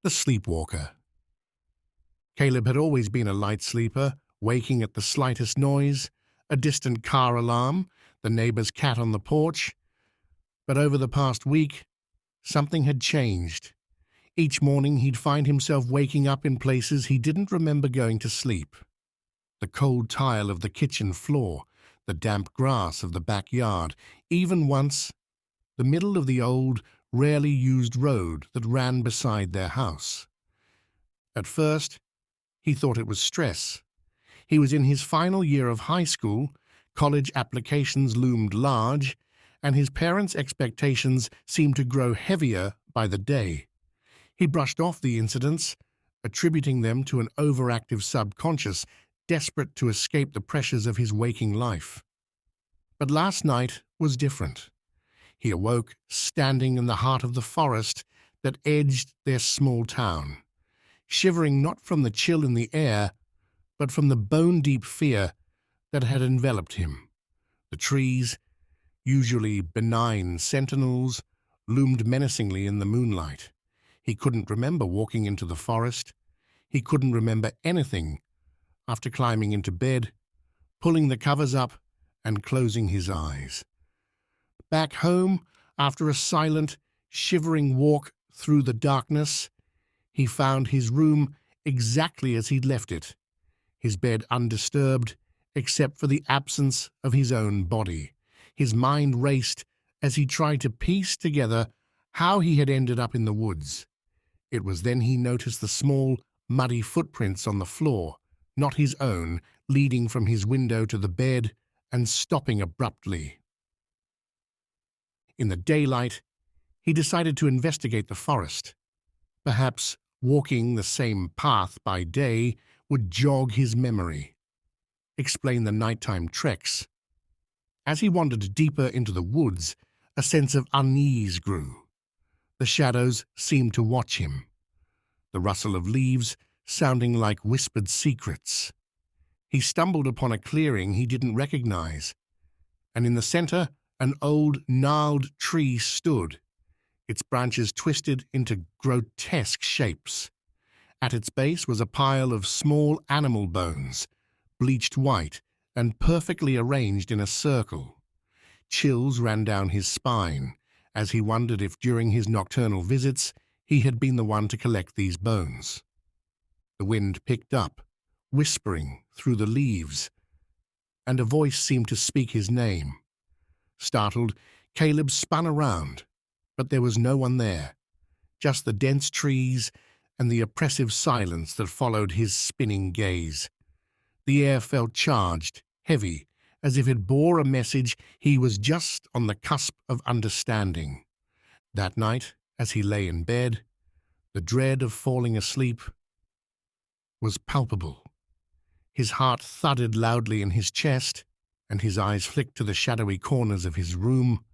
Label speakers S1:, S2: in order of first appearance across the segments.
S1: The Sleepwalker. Caleb had always been a light sleeper, waking at the slightest noise, a distant car alarm, the neighbor's cat on the porch. But over the past week, something had changed. Each morning he'd find himself waking up in places he didn't remember going to sleep. The cold tile of the kitchen floor, the damp grass of the backyard, even once, the middle of the old, rarely used road that ran beside their house. At first, he thought it was stress. He was in his final year of high school, college applications loomed large, and his parents' expectations seemed to grow heavier by the day. He brushed off the incidents, attributing them to an overactive subconscious, desperate to escape the pressures of his waking life. But last night was different. He awoke standing in the heart of the forest that edged their small town, shivering not from the chill in the air, but from the bone-deep fear that had enveloped him. The trees, usually benign sentinels, loomed menacingly in the moonlight. He couldn't remember walking into the forest. He couldn't remember anything after climbing into bed, pulling the covers up, and closing his eyes. Back home, after a silent, shivering walk through the darkness, he found his room exactly as he'd left it, his bed undisturbed except for the absence of his own body. His mind raced as he tried to piece together how he had ended up in the woods. It was then he noticed the small, muddy footprints on the floor, not his own, leading from his window to the bed and stopping abruptly. In the daylight, he decided to investigate the forest. Perhaps walking the same path by day would jog his memory, explain the nighttime treks. As he wandered deeper into the woods, a sense of unease grew. The shadows seemed to watch him, the rustle of leaves sounding like whispered secrets. He stumbled upon a clearing he didn't recognize, and in the center, an old, gnarled tree stood, its branches twisted into grotesque shapes. At its base was a pile of small animal bones, bleached white and perfectly arranged in a circle. Chills ran down his spine as he wondered if during his nocturnal visits he had been the one to collect these bones. The wind picked up, whispering through the leaves, and a voice seemed to speak his name. Startled, Caleb spun around, but there was no one there, just the dense trees and the oppressive silence that followed his spinning gaze. The air felt charged, heavy, as if it bore a message he was just on the cusp of understanding. That night, as he lay in bed, the dread of falling asleep was palpable. His heart thudded loudly in his chest, and his eyes flicked to the shadowy corners of his room.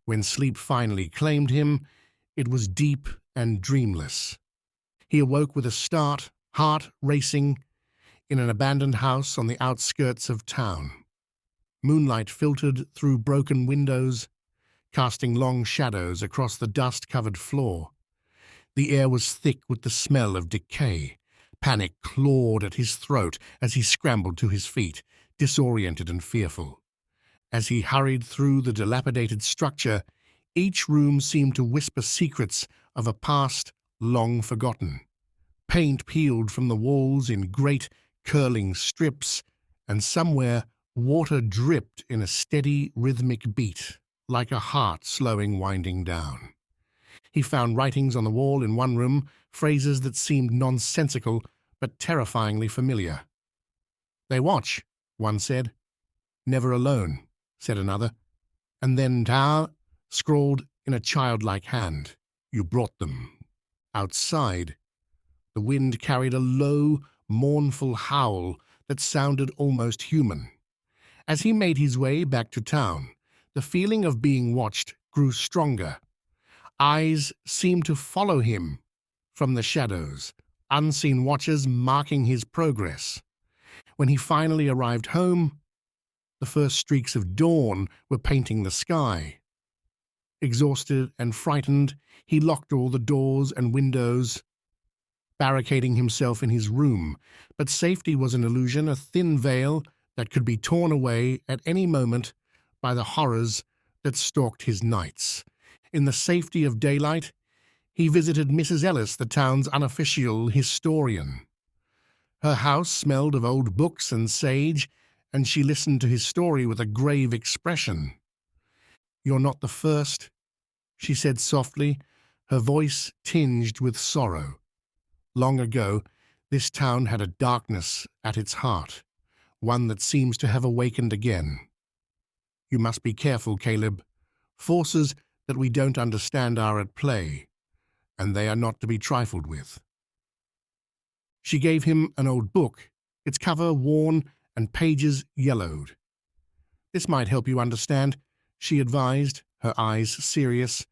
S1: When sleep finally claimed him, it was deep and dreamless. He awoke with a start, heart racing, in an abandoned house on the outskirts of town. Moonlight filtered through broken windows, casting long shadows across the dust-covered floor. The air was thick with the smell of decay. Panic clawed at his throat as he scrambled to his feet, disoriented and fearful. As he hurried through the dilapidated structure, each room seemed to whisper secrets of a past long forgotten. Paint peeled from the walls in great, curling strips, and somewhere water dripped in a steady, rhythmic beat, like a heart slowing winding down. He found writings on the wall in one room, phrases that seemed nonsensical but terrifyingly familiar. "They watch," one said. "Never alone," said another. And then "Ta," scrawled in a childlike hand. "You brought them." Outside, the wind carried a low, mournful howl that sounded almost human. As he made his way back to town, the feeling of being watched grew stronger. Eyes seemed to follow him from the shadows, unseen watchers marking his progress. When he finally arrived home, the first streaks of dawn were painting the sky. Exhausted and frightened, he locked all the doors and windows barricading himself in his room, but safety was an illusion, a thin veil that could be torn away at any moment by the horrors that stalked his nights. In the safety of daylight, he visited Mrs. Ellis, the town's unofficial historian. Her house smelled of old books and sage, and she listened to his story with a grave expression. "You're not the first," she said softly, her voice tinged with sorrow. "Long ago, this town had a darkness at its heart, one that seems to have awakened again. You must be careful, Caleb. Forces that we don't understand are at play, and they are not to be trifled with." She gave him an old book, its cover worn and pages yellowed. "This might help you understand," she advised, her eyes serious.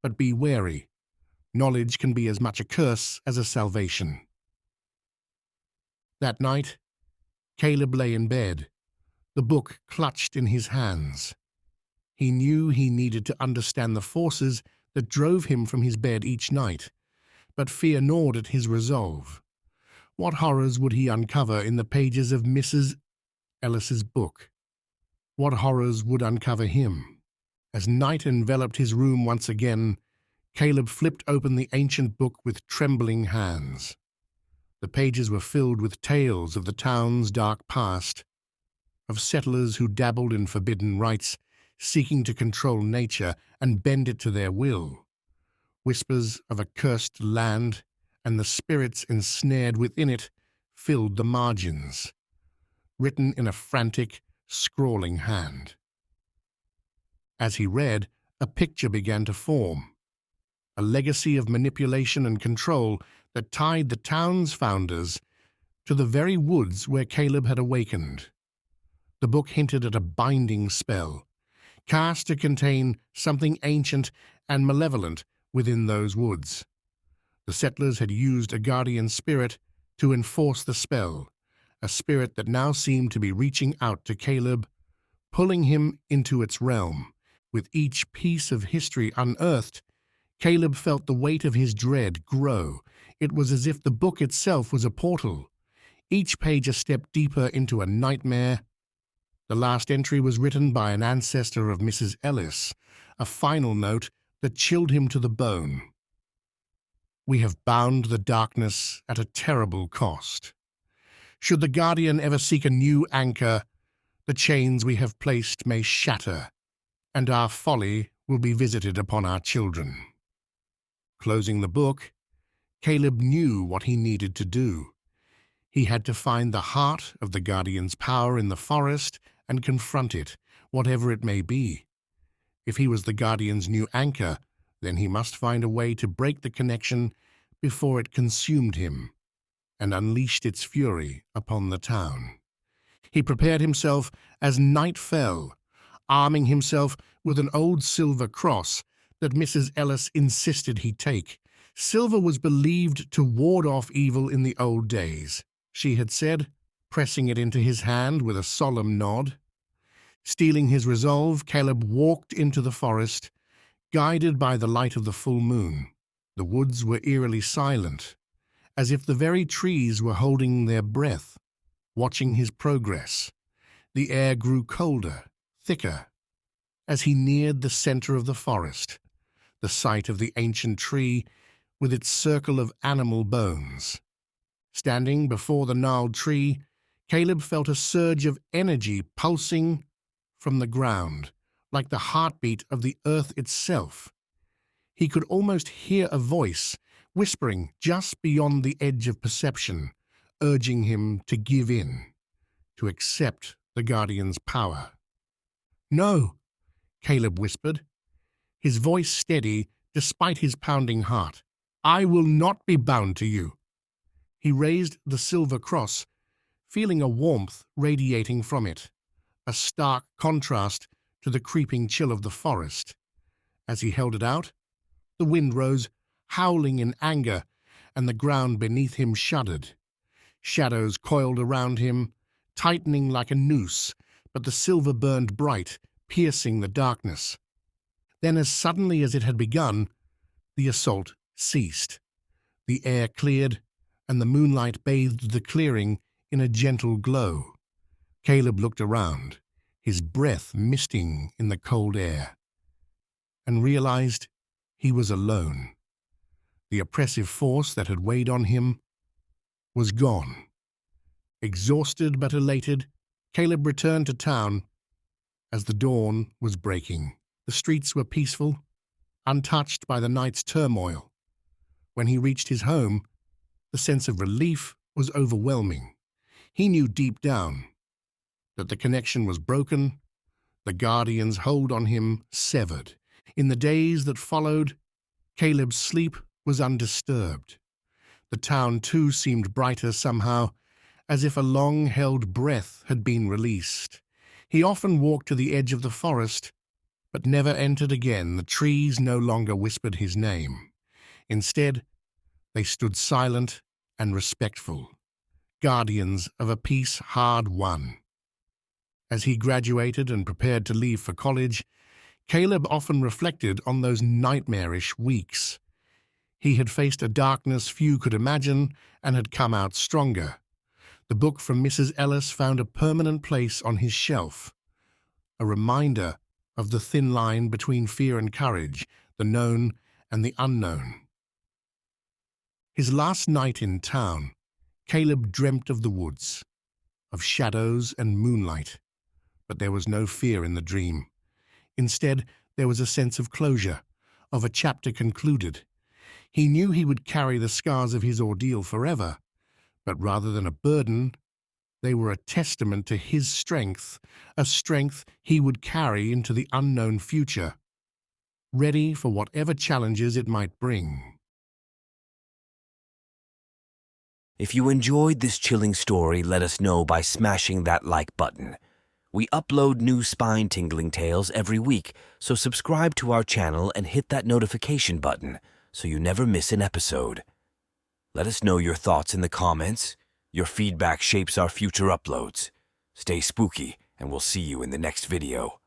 S1: "But be wary. Knowledge can be as much a curse as a salvation." That night, Caleb lay in bed, the book clutched in his hands. He knew he needed to understand the forces that drove him from his bed each night, but fear gnawed at his resolve. What horrors would he uncover in the pages of Mrs. Ellis's book? What horrors would uncover him? As night enveloped his room once again, Caleb flipped open the ancient book with trembling hands. The pages were filled with tales of the town's dark past, of settlers who dabbled in forbidden rites, seeking to control nature and bend it to their will. Whispers of a cursed land and the spirits ensnared within it filled the margins, written in a frantic, scrawling hand. As he read, a picture began to form, a legacy of manipulation and control that tied the town's founders to the very woods where Caleb had awakened. The book hinted at a binding spell, cast to contain something ancient and malevolent within those woods. The settlers had used a guardian spirit to enforce the spell, a spirit that now seemed to be reaching out to Caleb, pulling him into its realm. With each piece of history unearthed, Caleb felt the weight of his dread grow. It was as if the book itself was a portal, each page a step deeper into a nightmare. The last entry was written by an ancestor of Mrs. Ellis, a final note that chilled him to the bone. "We have bound the darkness at a terrible cost. Should the Guardian ever seek a new anchor, the chains we have placed may shatter, and our folly will be visited upon our children." Closing the book, Caleb knew what he needed to do. He had to find the heart of the Guardian's power in the forest and confront it, whatever it may be. If he was the Guardian's new anchor, then he must find a way to break the connection before it consumed him and unleashed its fury upon the town. He prepared himself as night fell, arming himself with an old silver cross that Mrs. Ellis insisted he take. Silver was believed to ward off evil in the old days, she had said, pressing it into his hand with a solemn nod. Steeling his resolve, Caleb walked into the forest, guided by the light of the full moon. The woods were eerily silent, as if the very trees were holding their breath, watching his progress. The air grew colder, thicker. As he neared the center of the forest, the site of the ancient tree with its circle of animal bones. Standing before the gnarled tree, Caleb felt a surge of energy pulsing from the ground, like the heartbeat of the earth itself. He could almost hear a voice whispering just beyond the edge of perception, urging him to give in, to accept the Guardian's power. "No," Caleb whispered, his voice steady despite his pounding heart. "I will not be bound to you." He raised the silver cross, feeling a warmth radiating from it, a stark contrast to the creeping chill of the forest. As he held it out, the wind rose, howling in anger, and the ground beneath him shuddered. Shadows coiled around him, tightening like a noose, but the silver burned bright, piercing the darkness. Then, as suddenly as it had begun, the assault ceased. The air cleared, and the moonlight bathed the clearing in a gentle glow. Caleb looked around, his breath misting in the cold air, and realized he was alone. The oppressive force that had weighed on him was gone. Exhausted but elated, Caleb returned to town as the dawn was breaking. The streets were peaceful, untouched by the night's turmoil. When he reached his home, the sense of relief was overwhelming. He knew deep down that the connection was broken, the Guardian's hold on him severed. In the days that followed, Caleb's sleep was undisturbed. The town, too, seemed brighter somehow, as if a long-held breath had been released. He often walked to the edge of the forest, but never entered again. The trees no longer whispered his name. Instead, they stood silent and respectful, guardians of a peace hard won. As he graduated and prepared to leave for college, Caleb often reflected on those nightmarish weeks. He had faced a darkness few could imagine and had come out stronger. The book from Mrs. Ellis found a permanent place on his shelf, a reminder of the thin line between fear and courage, the known and the unknown. His last night in town, Caleb dreamt of the woods, of shadows and moonlight, but there was no fear in the dream. Instead, there was a sense of closure, of a chapter concluded. He knew he would carry the scars of his ordeal forever, but rather than a burden, they were a testament to his strength, a strength he would carry into the unknown future, ready for whatever challenges it might bring.
S2: If you enjoyed this chilling story, let us know by smashing that like button. We upload new spine-tingling tales every week, so subscribe to our channel and hit that notification button so you never miss an episode. Let us know your thoughts in the comments. Your feedback shapes our future uploads. Stay spooky, and we'll see you in the next video.